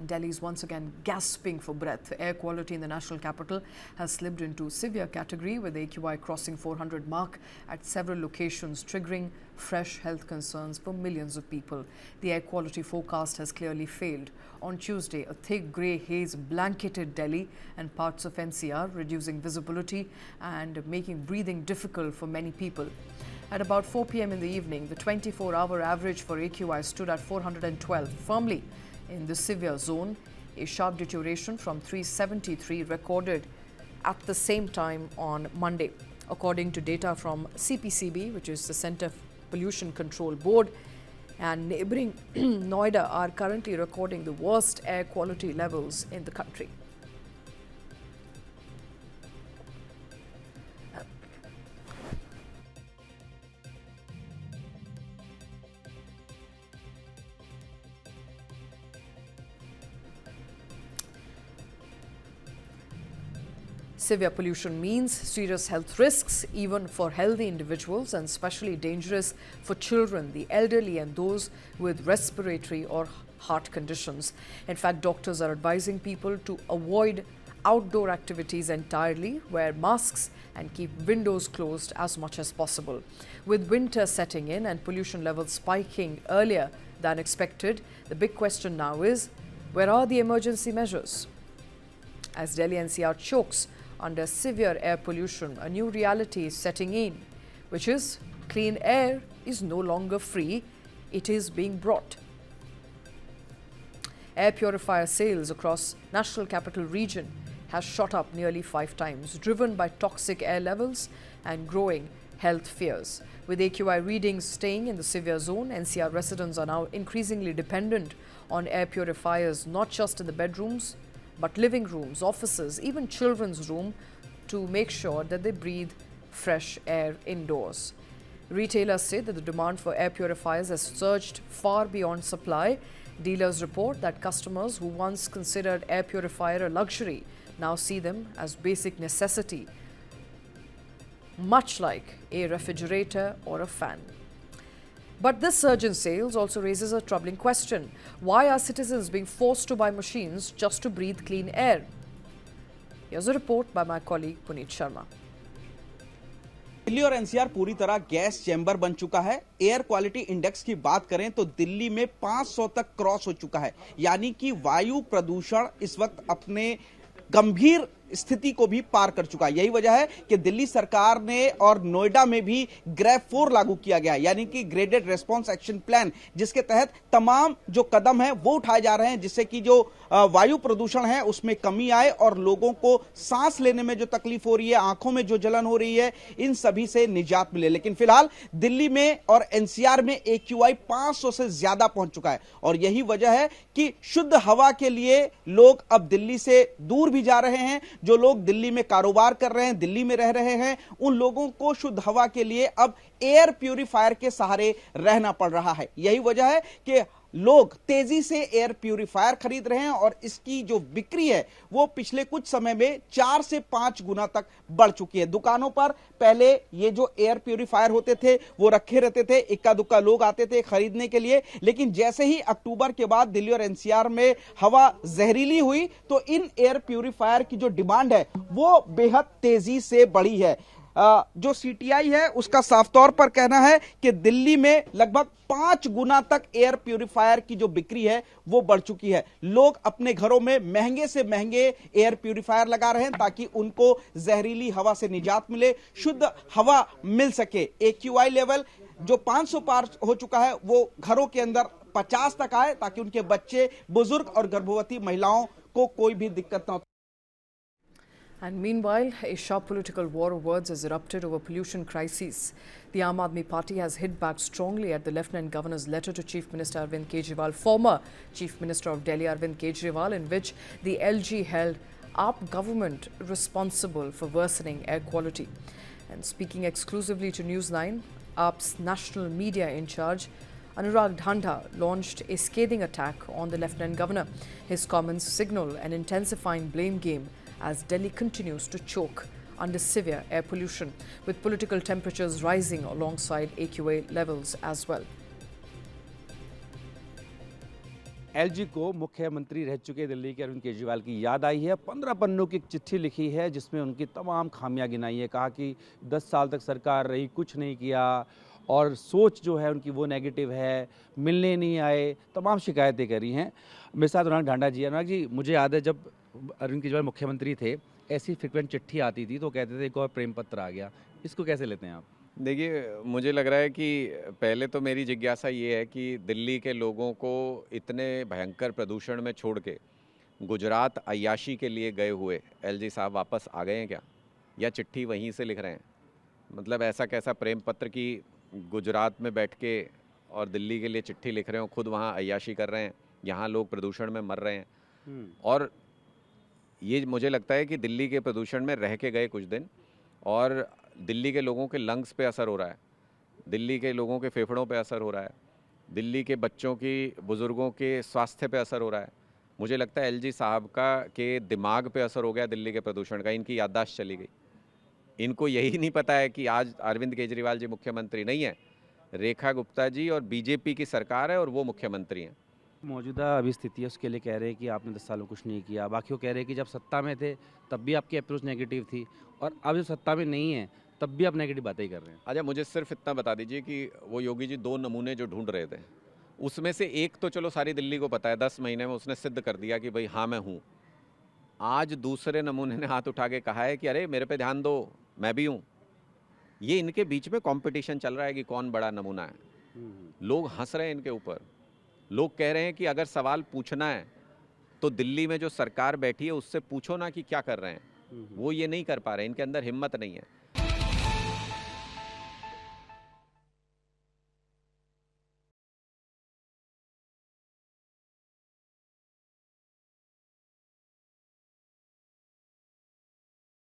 Delhi is once again gasping for breath. Air quality in the national capital has slipped into severe category, with AQI crossing 400 mark at several locations, triggering fresh health concerns for millions of people. The air quality forecast has clearly failed. On Tuesday, a thick grey haze blanketed Delhi and parts of NCR, reducing visibility and making breathing difficult for many people. At about 4 p.m. in the evening, the 24-hour average for AQI stood at 412, firmly in the severe zone, a sharp deterioration from 373 recorded at the same time on Monday. According to data from CPCB, which is the Centre Pollution Control Board, and neighbouring Noida are currently recording the worst air quality levels in the country. Severe pollution means serious health risks, even for healthy individuals, and especially dangerous for children, the elderly, and those with respiratory or heart conditions. In fact, doctors are advising people to avoid outdoor activities entirely, wear masks, and keep windows closed as much as possible. With winter setting in and pollution levels spiking earlier than expected, the big question now is, where are the emergency measures? As Delhi NCR chokes under severe air pollution, a new reality is setting in, which is clean air is no longer free, it is being brought. Air purifier sales across National Capital Region has shot up nearly 5 times, driven by toxic air levels and growing health fears. With AQI readings staying in the severe zone, NCR residents are now increasingly dependent on air purifiers, not just in the bedrooms, but living rooms, offices, even children's room, to make sure that they breathe fresh air indoors. Retailers say that the demand for air purifiers has surged far beyond supply. Dealers report that customers who once considered air purifier a luxury now see them as basic necessity, much like a refrigerator or a fan. But this surge in sales also raises a troubling question. Why are citizens being forced to buy machines just to breathe clean air? Here's a report by my colleague Puneet Sharma. Delhi और NCR पूरी तरह gas chamber बन चुका है। Air quality index की बात करें तो दिल्ली में 500 तक क्रॉस हो चुका है, यानी कि वायु प्रदूषण इस वक्त अपने गंभीर स्थिति को भी पार कर चुका है। यही वजह है कि दिल्ली सरकार ने और नोएडा में भी ग्रेफ 4 लागू किया गया, यानी कि ग्रेडेड रेस्पॉन्स एक्शन प्लान, जिसके तहत तमाम जो कदम है वो उठाए जा रहे हैं, जिससे कि जो वायु प्रदूषण है उसमें कमी आए और लोगों को सांस लेने में जो तकलीफ हो रही है, आंखों में जो जलन हो रही है, इन सभी से निजात मिले। लेकिन फिलहाल दिल्ली में और एनसीआर में AQI 500 से ज्यादा पहुंच चुका है और यही वजह है कि शुद्ध हवा के लिए लोग अब दिल्ली से दूर भी जा रहे हैं। जो लोग दिल्ली में कारोबार कर रहे हैं, दिल्ली में रह रहे हैं, उन लोगों को शुद्ध हवा के लिए अब एयर प्यूरिफायर के सहारे रहना पड़ रहा है। यही वजह है कि लोग तेजी से एयर प्यूरिफायर खरीद रहे हैं और इसकी जो बिक्री है वो पिछले कुछ समय में 4 से 5 गुना तक बढ़ चुकी है। दुकानों पर पहले ये जो एयर प्यूरिफायर होते थे वो रखे रहते थे, इक्का दुक्का लोग आते थे खरीदने के लिए, लेकिन जैसे ही अक्टूबर के बाद दिल्ली और एनसीआर में हवा जहरीली हुई तो इन एयर प्यूरिफायर की जो डिमांड है वो बेहद तेजी से बढ़ी है। जो सीटीआई है उसका साफ तौर पर कहना है कि दिल्ली में लगभग 5 गुना तक एयर प्यूरिफायर की जो बिक्री है वो बढ़ चुकी है। लोग अपने घरों में महंगे से महंगे एयर प्यूरिफायर लगा रहे हैं ताकि उनको जहरीली हवा से निजात मिले, शुद्ध हवा मिल सके। AQI लेवल जो 500 पार हो चुका है वो घरों के अंदर 50 तक आए ताकि उनके बच्चे, बुजुर्ग और गर्भवती महिलाओं को कोई भी दिक्कत ना हो। And meanwhile, a sharp political war of words has erupted over pollution crises. The Aam Aadmi Party has hit back strongly at the Lieutenant Governor's letter to Chief Minister Arvind Kejriwal, former Chief Minister of Delhi Arvind Kejriwal, in which the LG held AAP government responsible for worsening air quality. And speaking exclusively to News9, AAP's national media in charge, Anurag Dhanda, launched a scathing attack on the Lieutenant Governor. His comments signal an intensifying blame game as Delhi continues to choke under severe air pollution, with political temperatures rising alongside AQI levels as well. LG को मुख्यमंत्री रह चुके दिल्ली के अरविंद केजरीवाल की याद आई है। 15 पन्नों की एक चिट्ठी लिखी है जिसमें उनकी तमाम खामियां गिनाई है। कहा कि 10 साल तक सरकार रही, कुछ नहीं किया और सोच जो है उनकी वो नेगेटिव है, मिलने नहीं आए, तमाम शिकायतें करी हैं। मेरे साथ अनुराग ढांडा जी। अनुराग जी, मुझे याद है जब अरविंद केजरीवाल मुख्यमंत्री थे, ऐसी फ्रिक्वेंट चिट्ठी आती थी तो कहते थे एक और प्रेम पत्र आ गया। इसको कैसे लेते हैं आप? देखिए, मुझे लग रहा है कि पहले तो मेरी जिज्ञासा ये है कि दिल्ली के लोगों को इतने भयंकर प्रदूषण में छोड़ के गुजरात अय्याशी के लिए गए हुए एलजी साहब वापस आ गए हैं क्या, या चिट्ठी वहीं से लिख रहे हैं? मतलब ऐसा कैसा प्रेम पत्र कि गुजरात में बैठ के और दिल्ली के लिए चिट्ठी लिख रहे हो, खुद वहाँ अय्याशी कर रहे हैं, यहाँ लोग प्रदूषण में मर रहे हैं। और ये मुझे लगता है कि दिल्ली के प्रदूषण में रह के गए कुछ दिन और दिल्ली के लोगों के लंग्स पे असर हो रहा है, दिल्ली के लोगों के फेफड़ों पे असर हो रहा है, दिल्ली के बच्चों की, बुज़ुर्गों के स्वास्थ्य पे असर हो रहा है। मुझे लगता है एलजी साहब का के दिमाग पे असर हो गया दिल्ली के प्रदूषण का, इनकी याददाश्त चली गई। इनको यही नहीं पता है कि आज अरविंद केजरीवाल जी मुख्यमंत्री नहीं है, रेखा गुप्ता जी और बीजेपी की सरकार है और वो मुख्यमंत्री हैं। मौजूदा अभी स्थिति है उसके लिए कह रहे हैं कि आपने 10 सालों कुछ नहीं किया। बाकी वो कह रहे हैं कि जब सत्ता में थे तब भी आपकी अप्रोच नेगेटिव थी और अब जब सत्ता में नहीं है तब भी आप नेगेटिव बातें ही कर रहे हैं। अच्छा, मुझे सिर्फ इतना बता दीजिए कि वो योगी जी 2 नमूने जो ढूंढ रहे थे, उसमें से एक तो चलो सारी दिल्ली को पता है, 10 महीने में उसने सिद्ध कर दिया कि भाई हाँ मैं हूँ। आज दूसरे नमूने ने हाथ उठा के कहा है कि अरे मेरे पे ध्यान दो, मैं भी हूँ। ये इनके बीच में कंपटीशन चल रहा है कि कौन बड़ा नमूना है। लोग हंस रहे हैं इनके ऊपर। लोग कह रहे हैं कि अगर सवाल पूछना है तो दिल्ली में जो सरकार बैठी है उससे पूछो ना कि क्या कर रहे हैं। वो ये नहीं कर पा रहे, इनके अंदर हिम्मत नहीं है।